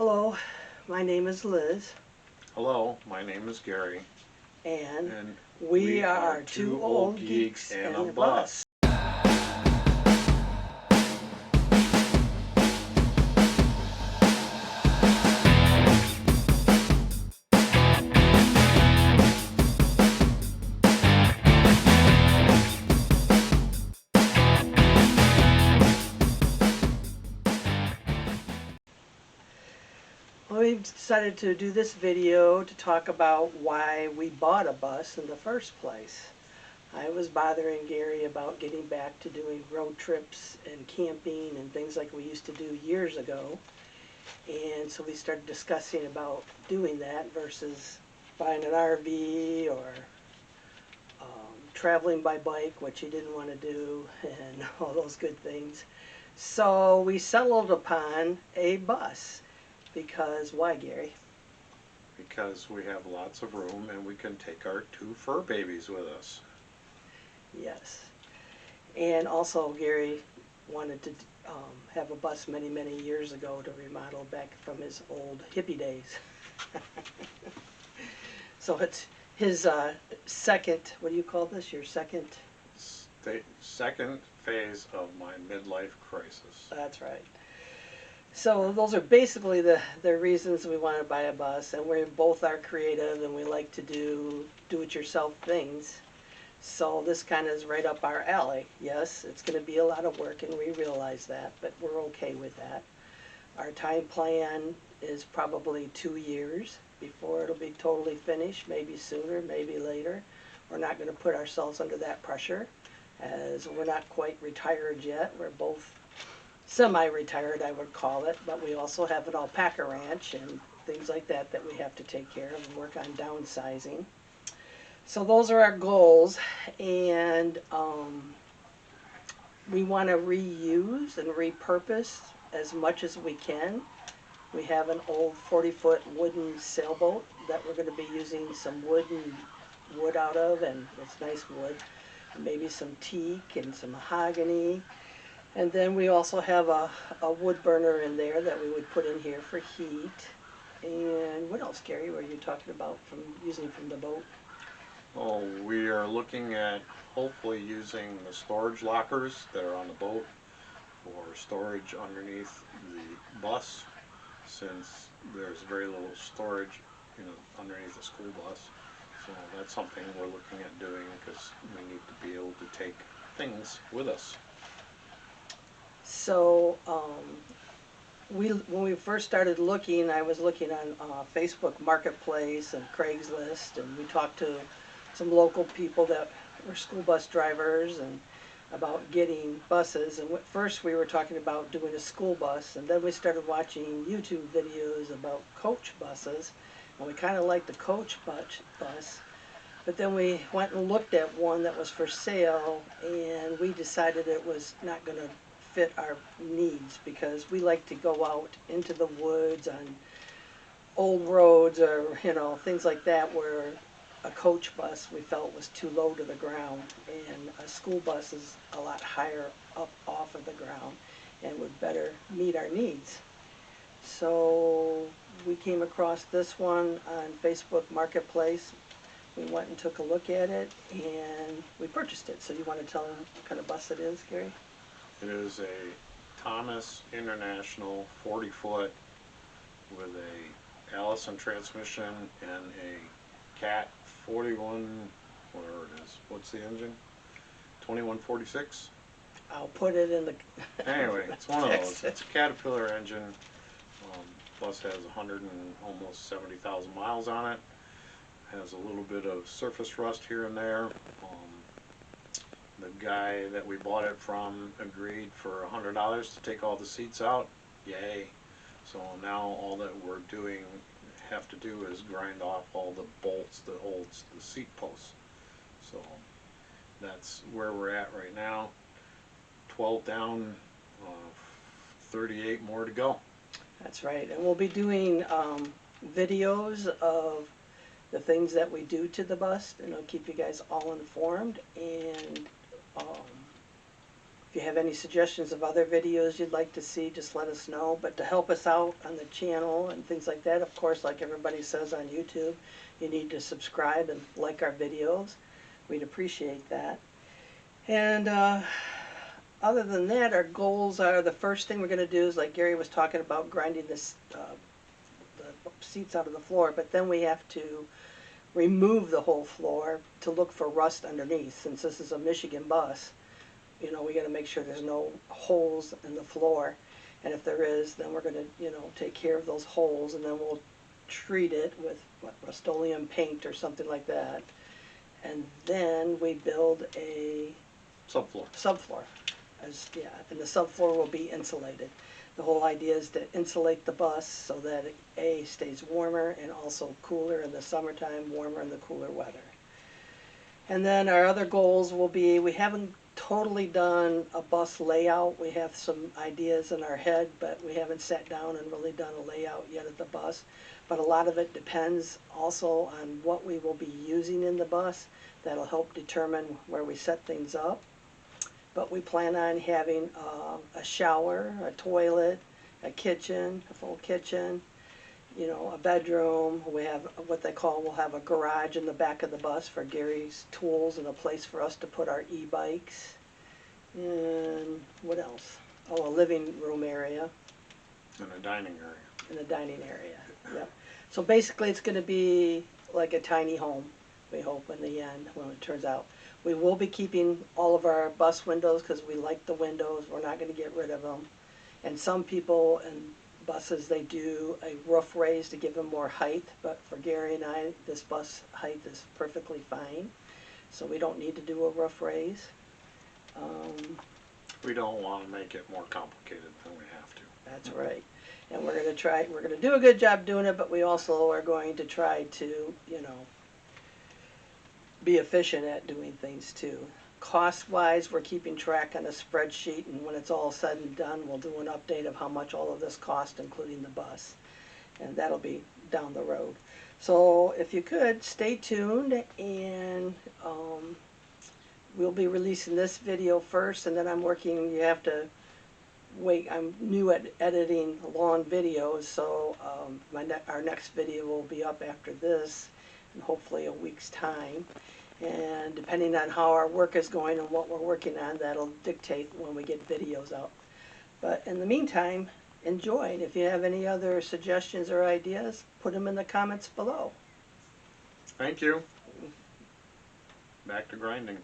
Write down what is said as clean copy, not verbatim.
Hello, my name is Liz, Hello, my name is Gary, and and we we are are two two old old geeks geeks and and a a bus. bus. We've decided to do this video to talk about why we bought a bus in the first place. I was bothering Gary about getting back to doing road trips and camping and things like we used to do years ago. And so we started discussing about doing that versus buying an RV or traveling by bike, which he didn't want to do, and all those good things. So we settled upon a bus because why, Gary? Because we have lots of room and we can take our two fur babies with us. Yes. And also Gary wanted to have a bus many, many years ago to remodel back from his old hippie days. So it's his second, what do you call this? Your second? Second phase of my midlife crisis. That's right. So those are basically the reasons we want to buy a bus, and we both are creative and we like to do-it-yourself things. So this kind of is right up our alley. Yes, it's going to be a lot of work and we realize that, but we're okay with that. Our time plan is probably 2 years before it'll be totally finished, maybe sooner, maybe later. We're not going to put ourselves under that pressure as we're not quite retired yet. We're both semi-retired, I would call it, but we also have an alpaca ranch and things like that that we have to take care of and work on downsizing. So those are our goals, and we want to reuse and repurpose as much as we can. We have an old 40-foot wooden sailboat that we're going to be using some wood out of, and it's nice wood, maybe some teak and some mahogany. And then we also have a wood burner in there that we would put in here for heat. And what else, Gary, were you talking about from using from the boat? Oh, we are looking at hopefully using the storage lockers that are on the boat for storage underneath the bus, since there's very little storage, underneath the school bus. So that's something we're looking at doing because we need to be able to take things with us. So when we first started looking, I was looking on Facebook Marketplace and Craigslist, and we talked to some local people that were school bus drivers and about getting buses. And at first we were talking about doing a school bus, and then we started watching YouTube videos about coach buses, and we kind of liked the coach bus. But then we went and looked at one that was for sale, and we decided it was not going to fit our needs because we like to go out into the woods on old roads or things like that where a coach bus we felt was too low to the ground, and a school bus is a lot higher up off of the ground and would better meet our needs. So we came across this one on Facebook Marketplace. We went and took a look at it and we purchased it. So you want to tell them what kind of bus it is, Gary? It is a Thomas International 40-foot with a Allison transmission and a Cat 41, whatever it is. What's the engine? 2146? I'll put it in the Anyway, it's one of those. It's a Caterpillar engine. Bus has 100 and almost 70,000 miles on it. Has a little bit of surface rust here and there. The guy that we bought it from agreed for $100 to take all the seats out. Yay. So now all that we're have to do is grind off all the bolts that holds the seat posts. So that's where we're at right now. 12 down, 38 more to go. That's right. And we'll be doing videos of the things that we do to the bus, and it'll keep you guys all informed. And If you have any suggestions of other videos you'd like to see, just let us know. But to help us out on the channel and things like that, of course, like everybody says on YouTube, you need to subscribe and like our videos. We'd appreciate that. And other than that, our goals are, the first thing we're going to do is, like Gary was talking about, grinding this, the seats out of the floor. But then we have to remove the whole floor to look for rust underneath. Since this is a Michigan bus, you know, we got to make sure there's no holes in the floor. And if there is, then we're going to, you know, take care of those holes, and then we'll treat it with what, Rust-Oleum paint or something like that. And then we build a subfloor. Yeah, and the subfloor will be insulated. The whole idea is to insulate the bus so that it stays warmer and also cooler in the summertime, warmer in the cooler weather. And then our other goals will be, we haven't totally done a bus layout. We have some ideas in our head, but we haven't sat down and really done a layout yet of the bus. But a lot of it depends also on what we will be using in the bus. That'll help determine where we set things up. But we plan on having a shower, a toilet, a kitchen, a full kitchen, you know, a bedroom. We have what they call, we'll have a garage in the back of the bus for Gary's tools and a place for us to put our e-bikes. And what else? Oh, a living room area. And a dining area. And a dining area, yep. So basically it's going to be like a tiny home, we hope, in the end, when it turns out. We will be keeping all of our bus windows because we like the windows. We're not going to get rid of them. And some people in buses, they do a roof raise to give them more height. But for Gary and I, this bus height is perfectly fine. So we don't need to do a roof raise. We don't want to make it more complicated than we have to. That's right. And we're going to do a good job doing it, but we also are going to try to, you know, be efficient at doing things too. Cost-wise, we're keeping track on a spreadsheet, and when it's all said and done, we'll do an update of how much all of this cost, including the bus. And that'll be down the road. So if you could, stay tuned, and we'll be releasing this video first, and then I'm working, you have to wait, I'm new at editing long videos, so our next video will be up after this in hopefully a week's time. And depending on how our work is going and what we're working on, that'll dictate when we get videos out. But in the meantime, enjoy. And if you have any other suggestions or ideas, put them in the comments below. Thank you. Back to grinding.